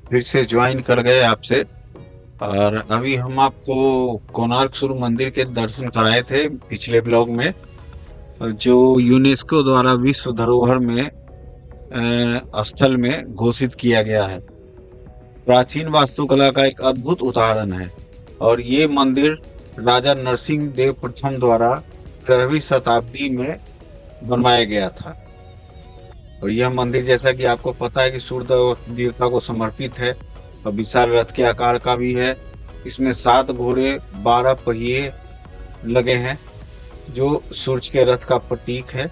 फिर से ज्वाइन कर गए आपसे। और अभी हम आपको कोणार्क सूर्य मंदिर के दर्शन कराए थे पिछले ब्लॉग में, जो यूनेस्को द्वारा विश्व धरोहर में स्थल में घोषित किया गया है। प्राचीन वास्तुकला का एक अद्भुत उदाहरण है। और ये मंदिर राजा नरसिंह देव प्रथम द्वारा 13वीं शताब्दी में बनवाया गया था। और यह मंदिर, जैसा कि आपको पता है, कि सूर्य देवता को समर्पित है और विशाल रथ के आकार का भी है। इसमें 7 घोड़े 12 पहिए लगे हैं, जो सूर्य के रथ का प्रतीक है।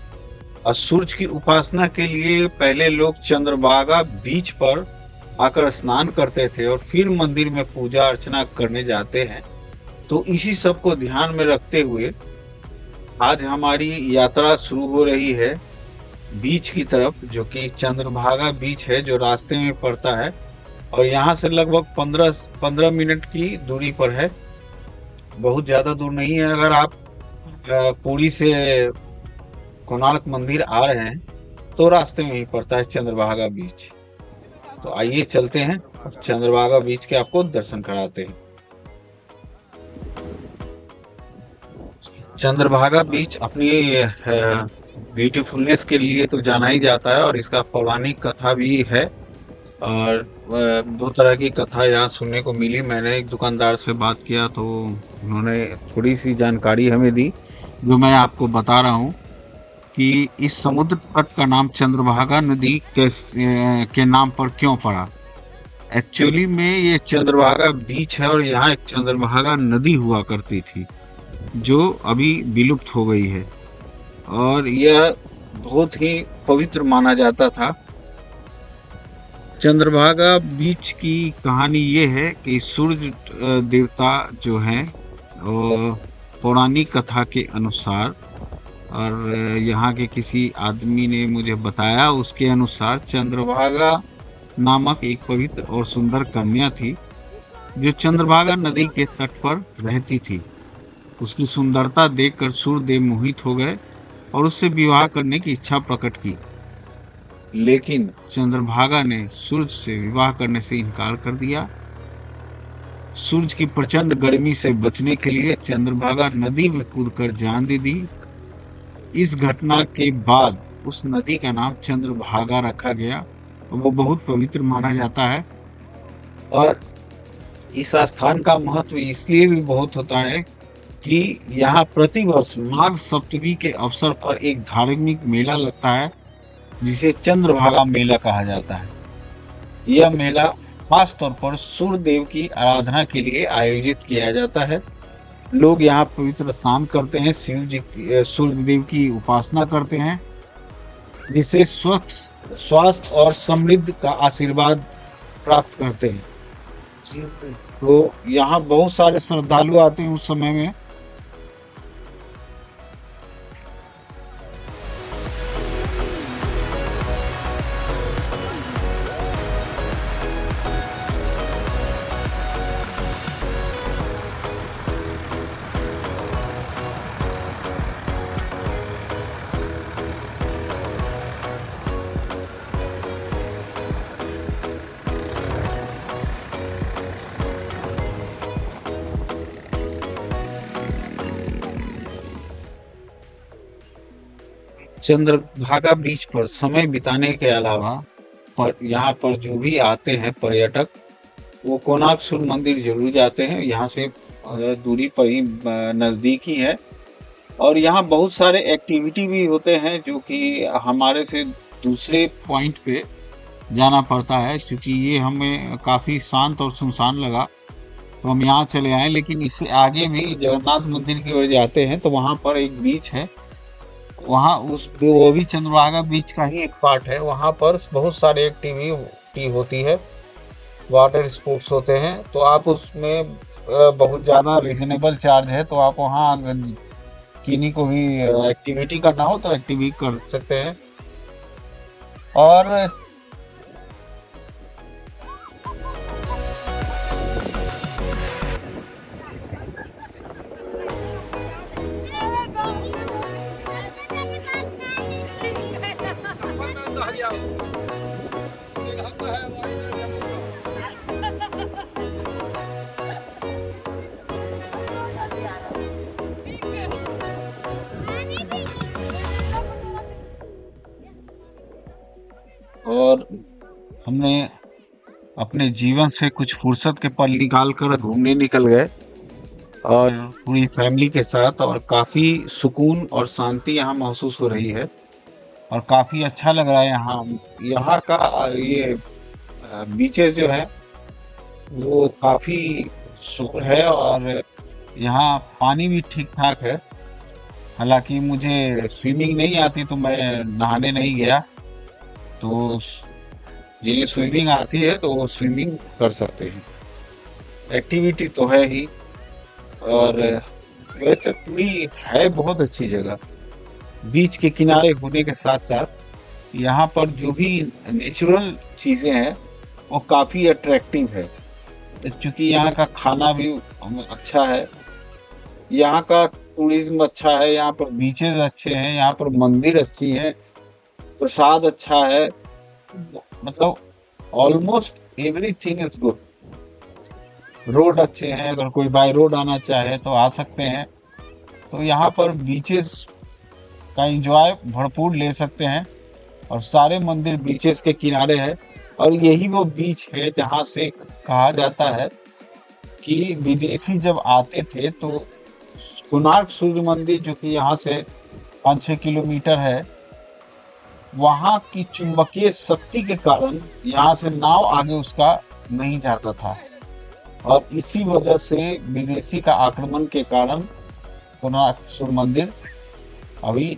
और सूर्य की उपासना के लिए पहले लोग चंद्रभागा बीच पर आकर स्नान करते थे और फिर मंदिर में पूजा अर्चना करने जाते हैं। तो इसी सब को ध्यान में रखते हुए आज हमारी यात्रा शुरू हो रही है बीच की तरफ, जो कि चंद्रभागा बीच है, जो रास्ते में पड़ता है। और यहाँ से लगभग 15 मिनट की दूरी पर है। बहुत ज्यादा दूर नहीं है। अगर आप पुरी से कोणार्क मंदिर आ रहे हैं तो रास्ते में ही पड़ता है चंद्रभागा बीच। तो आइए चलते हैं और चंद्रभागा बीच के आपको दर्शन कराते हैं। चंद्रभागा बीच अपनी ब्यूटीफुलनेस के लिए तो जाना ही जाता है, और इसका पौराणिक कथा भी है। और 2 तरह की कथा यहाँ सुनने को मिली। मैंने एक दुकानदार से बात किया तो उन्होंने थोड़ी सी जानकारी हमें दी, जो मैं आपको बता रहा हूँ कि इस समुद्र तट का नाम चंद्रभागा नदी के नाम पर क्यों पड़ा। एक्चुअली में ये चंद्रभागा बीच है और यहाँ एक चंद्रभागा नदी हुआ करती थी, जो अभी विलुप्त हो गई है। और यह बहुत ही पवित्र माना जाता था। चंद्रभागा बीच की कहानी ये है कि सूर्य देवता जो हैं, पौराणिक कथा के अनुसार, और यहाँ के किसी आदमी ने मुझे बताया, उसके अनुसार चंद्रभागा नामक एक पवित्र और सुंदर कन्या थी, जो चंद्रभागा नदी के तट पर रहती थी। उसकी सुंदरता देखकर सूर्यदेव मोहित हो गए और उससे विवाह करने की इच्छा प्रकट की। लेकिन चंद्रभागा ने सूर्य से विवाह करने से इनकार कर दिया। सूर्य की प्रचंड गर्मी से बचने के लिए चंद्रभागा नदी में कूदकर जान दे दी। इस घटना के बाद उस नदी का नाम चंद्रभागा रखा गया। वो बहुत पवित्र माना जाता है। और इस स्थान का महत्व इसलिए भी बहुत होता है कि यहाँ प्रतिवर्ष माघ सप्तमी के अवसर पर एक धार्मिक मेला लगता है, जिसे चंद्रभागा मेला कहा जाता है। यह मेला खास तौर पर सूर्य देव की आराधना के लिए आयोजित किया जाता है। लोग यहाँ पवित्र स्नान करते हैं, शिव जी सूर्य देव की उपासना करते हैं, जिससे स्वास्थ्य और समृद्धि का आशीर्वाद प्राप्त करते हैं। तो यहाँ बहुत सारे श्रद्धालु आते हैं उस समय में। चंद्रभागा बीच पर समय बिताने के अलावा पर यहाँ पर जो भी आते हैं पर्यटक, वो कोणार्क सूर्य मंदिर जरूर जाते हैं। यहाँ से दूरी पर ही नज़दीक ही है। और यहाँ बहुत सारे एक्टिविटी भी होते हैं, जो कि हमारे से दूसरे पॉइंट पे जाना पड़ता है, क्योंकि ये हमें काफ़ी शांत और सुनसान लगा, तो हम यहाँ चले आए। लेकिन इससे आगे भी जगन्नाथ मंदिर की ओर जाते हैं तो वहाँ पर एक बीच है, वहाँ उस वो भी चंद्रभागा बीच का ही एक पार्ट है। वहाँ पर बहुत सारे एक्टिविटी होती है, वाटर स्पोर्ट्स होते हैं। तो आप उसमें बहुत ज़्यादा रीजनेबल चार्ज है, तो आप वहाँ किन्हीं को भी एक्टिविटी करना हो तो एक्टिविटी कर सकते हैं। और और हमने अपने जीवन से कुछ फुर्सत के पल निकाल कर घूमने निकल गए और पूरी फैमिली के साथ, और काफ़ी सुकून और शांति यहाँ महसूस हो रही है और काफ़ी अच्छा लग रहा है यहाँ। यहाँ का ये बीचेस जो है वो काफ़ी शुक्र है, और यहाँ पानी भी ठीक ठाक है। हालांकि मुझे स्विमिंग नहीं आती तो मैं नहाने नहीं गया, तो जिन्हें स्विमिंग आती है तो वो स्विमिंग कर सकते हैं। एक्टिविटी तो है ही, और वैसे पूरी है बहुत अच्छी जगह। बीच के किनारे होने के साथ साथ यहाँ पर जो भी नेचुरल चीज़ें हैं वो काफ़ी अट्रैक्टिव है। तो चूँकि यहाँ का खाना भी अच्छा है, यहाँ का टूरिज्म अच्छा है, यहाँ पर बीचेस अच्छे हैं, यहाँ पर मंदिर अच्छी हैं, प्रसाद अच्छा है, मतलब almost everything is good. Road अच्छे हैं, अगर कोई बाय रोड आना चाहे तो आ सकते हैं। तो यहाँ पर बीचेस का एंजॉय भरपूर ले सकते हैं, और सारे मंदिर बीचेस के किनारे है। और यही वो बीच है जहाँ से कहा जाता है कि विदेशी जब आते थे तो कोणार्क सूर्य मंदिर, जो कि यहाँ से 5-6 किलोमीटर है, वहाँ की चुंबकीय शक्ति के कारण यहाँ से नाव आगे उसका नहीं जाता था, और इसी वजह से विदेशी का आक्रमण के कारण कोणार्क सूर्य मंदिर अभी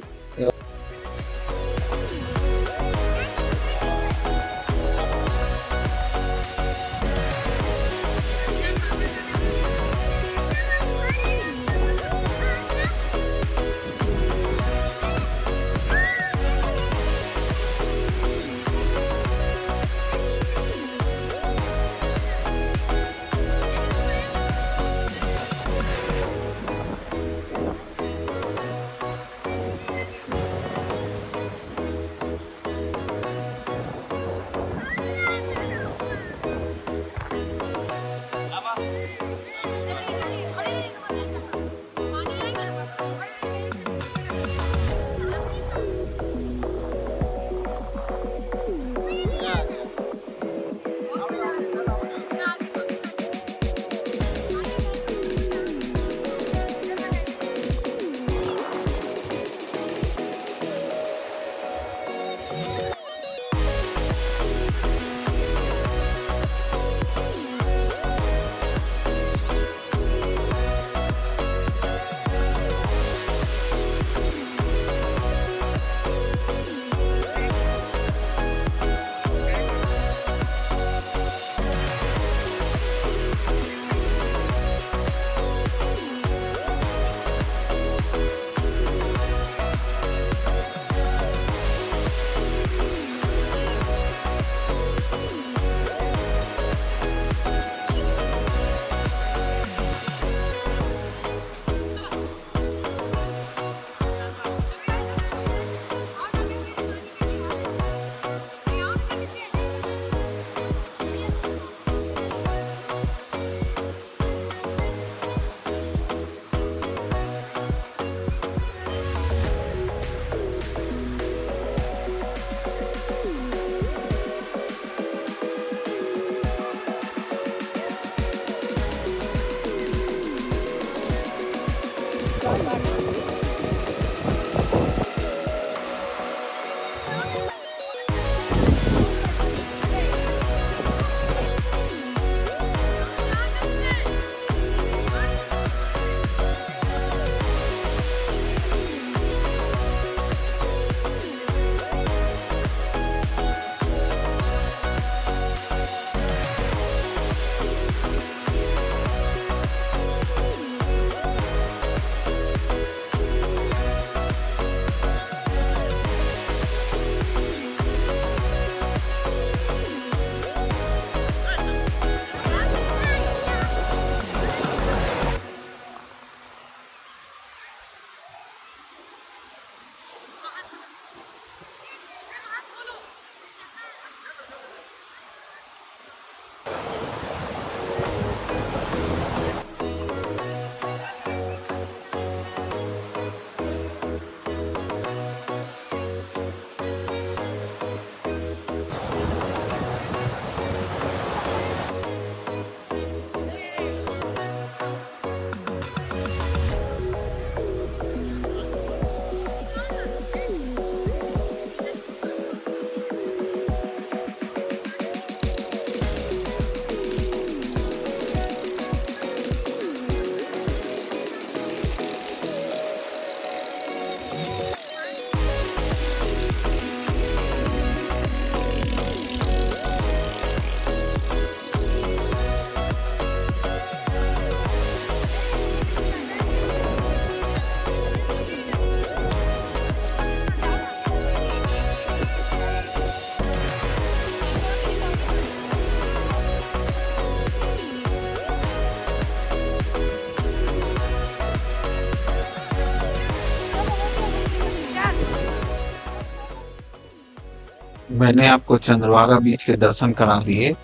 मैंने आपको चंद्रभागा बीच के दर्शन करा दिए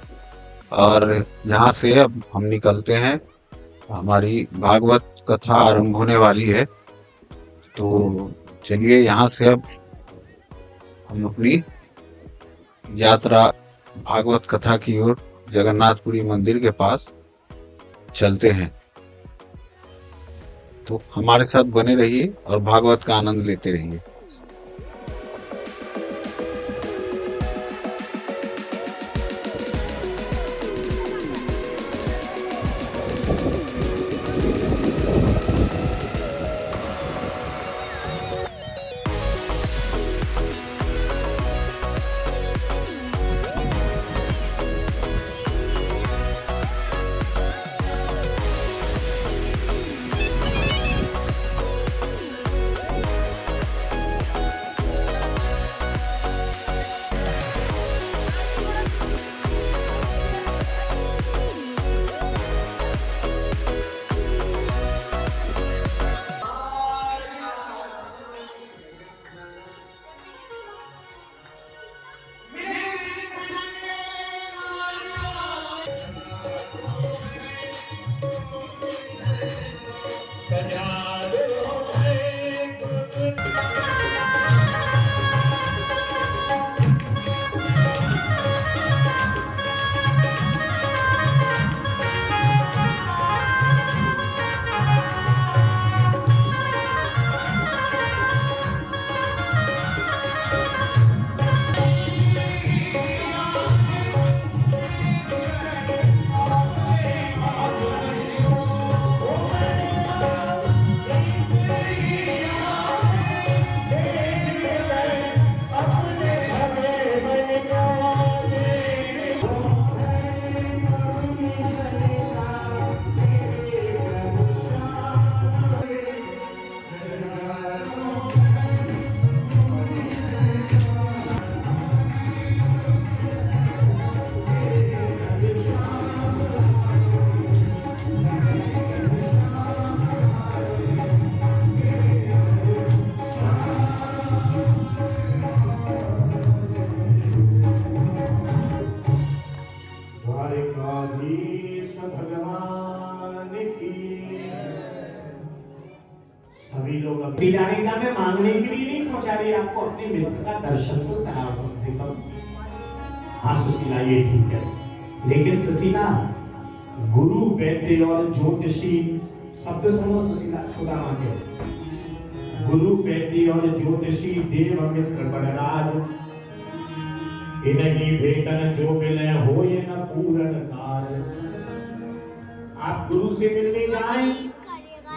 और यहाँ से अब हम निकलते हैं। हमारी भागवत कथा आरंभ होने वाली है, तो चलिए यहाँ से अब हम अपनी यात्रा भागवत कथा की ओर जगन्नाथपुरी मंदिर के पास चलते हैं। तो हमारे साथ बने रहिए और भागवत का आनंद लेते रहिए। सभी लोग अपनी जाने का मैं मांगने के लिए नहीं पहुंचा रही, आपको अपने मित्र का दर्शन तो कराओ कम से कम। हाँ सुशीला ये ठीक है, लेकिन सुशीला गुरु वैद्य और ज्योतिषी शब्द समझ सुशीला सुदामा के। गुरु वैद्य और ज्योतिषी देव मित्र बड़राज इन्हीं वेतन जो मिले हो ये न पूर्ण कार्य। आप गुरु से मिलने जाएं,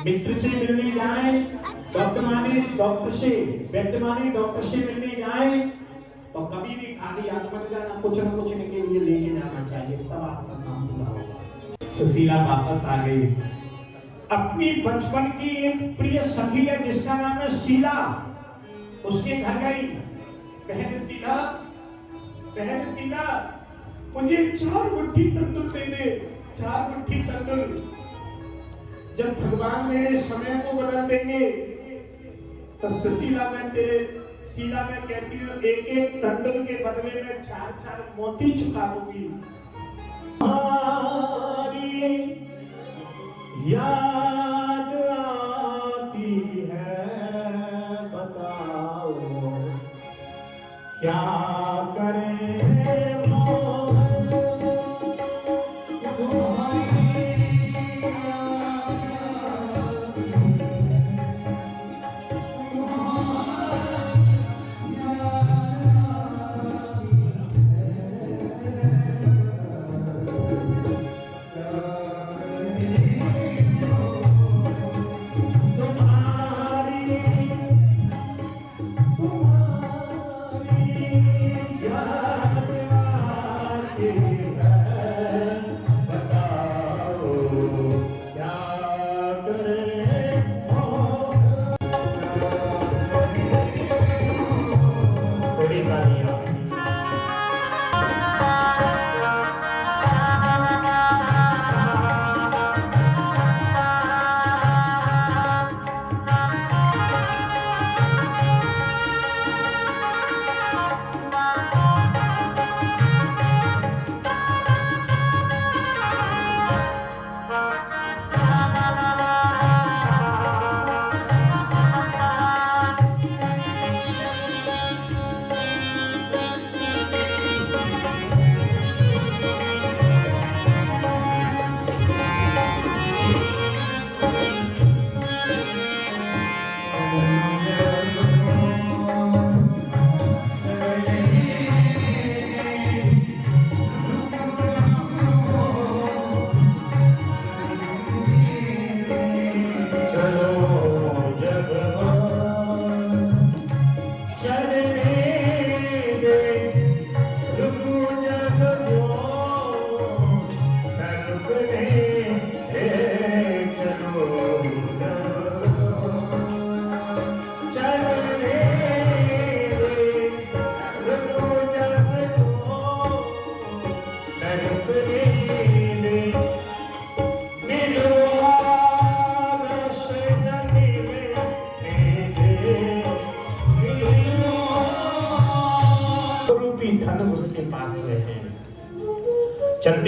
मित्र से मिलने जाएं, डॉक्टर से मिलने जाएं, तो कभी भी खाली हाथ मत जाना, कुछ न कुछ इनके लिए लेके जाना चाहिए, तब आपका काम पूरा होगा। सुशीला वापस आ गई। अपनी बचपन की एक प्रिय सखी है जिसका नाम है शीला, उसके घर गई। बहन शीला मुझे 4 मुट्ठी तंदूर दे दे, 4 मुट्ठी तंदूर। जब भगवान मेरे समय को बदल देंगे तो शीला मैं कहती हूँ एक तंदूर के बदले में 4 मोती चुका दूंगी। याद आती है बताओ क्या करें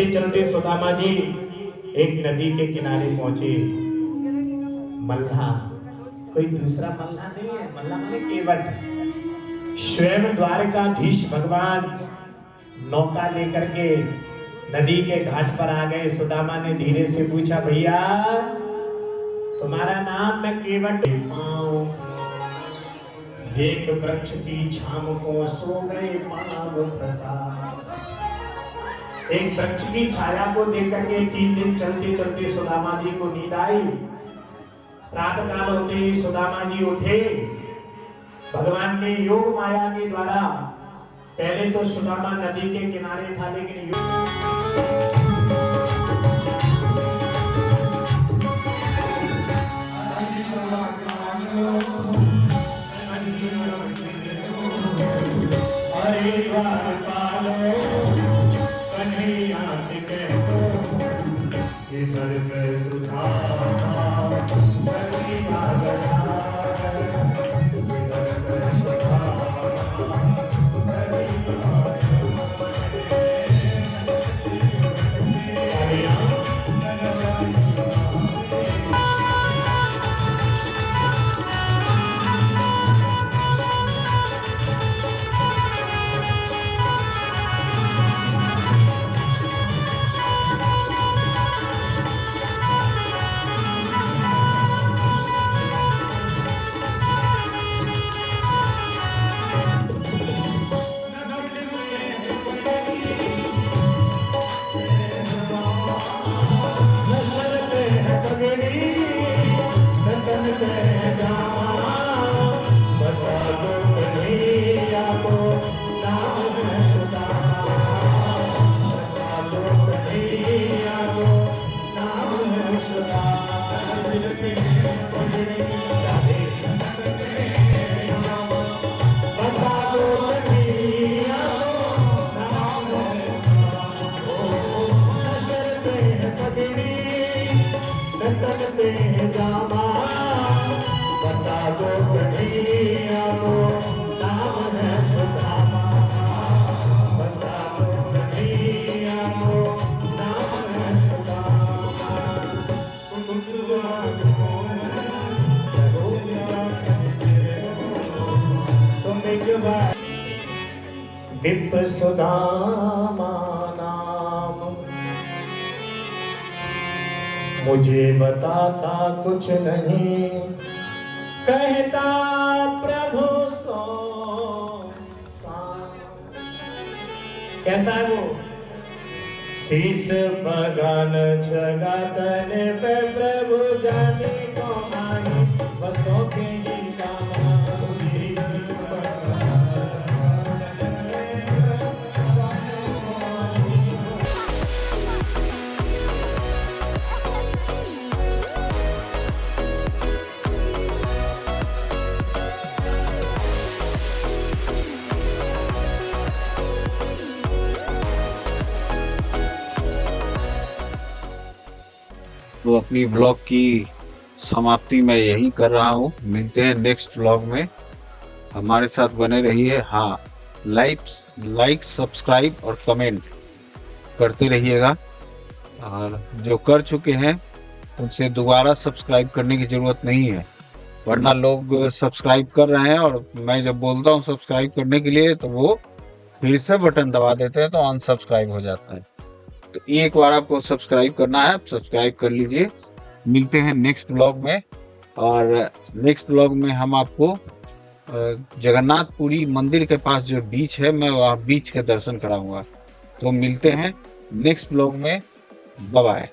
चलते चलते सुदामा जी एक नदी के किनारे पहुंचे। मल्लाह, कोई दूसरा मल्लाह नहीं है, मल्लाह माने केवट। स्वयं द्वारकाधीश भगवान नौका लेकर के नदी के घाट पर आ गए। सुदामा ने धीरे से पूछा, भैया तुम्हारा नाम? मैं केवट। एक वृक्ष की छाम को सो गए पाव प्रसाद। एक वृक्ष की छाया को देखकर के 3 दिन चलते चलते सुदामा जी को नींद आई। प्रातः काल होते ही सुदामा जी उठे। भगवान ने योग माया के द्वारा, पहले तो सुदामा नदी के किनारे था, लेकिन विप्र सुदामा नाम मुझे बताता कुछ नहीं, कहता प्रभु सो। कैसा है वो? शीस बगान जगतन पे प्रभु जाने को आई, बसों के गीता तो अपनी ब्लॉग की समाप्ति मैं यही कर रहा हूँ। मिलते हैं नेक्स्ट ब्लॉग में, हमारे साथ बने रहिए। हाँ, लाइक सब्सक्राइब और कमेंट करते रहिएगा, और जो कर चुके हैं उनसे दोबारा सब्सक्राइब करने की ज़रूरत नहीं है, वरना लोग सब्सक्राइब कर रहे हैं और मैं जब बोलता हूँ सब्सक्राइब करने के लिए तो वो फिर से बटन दबा देते हैं, तो अनसब्सक्राइब हो जाता है। तो एक बार आपको सब्सक्राइब करना है, आप सब्सक्राइब कर लीजिए। मिलते हैं नेक्स्ट ब्लॉग में, और नेक्स्ट ब्लॉग में हम आपको जगन्नाथपुरी मंदिर के पास जो बीच है, मैं वहाँ बीच के दर्शन कराऊंगा। तो मिलते हैं नेक्स्ट ब्लॉग में। Bye bye.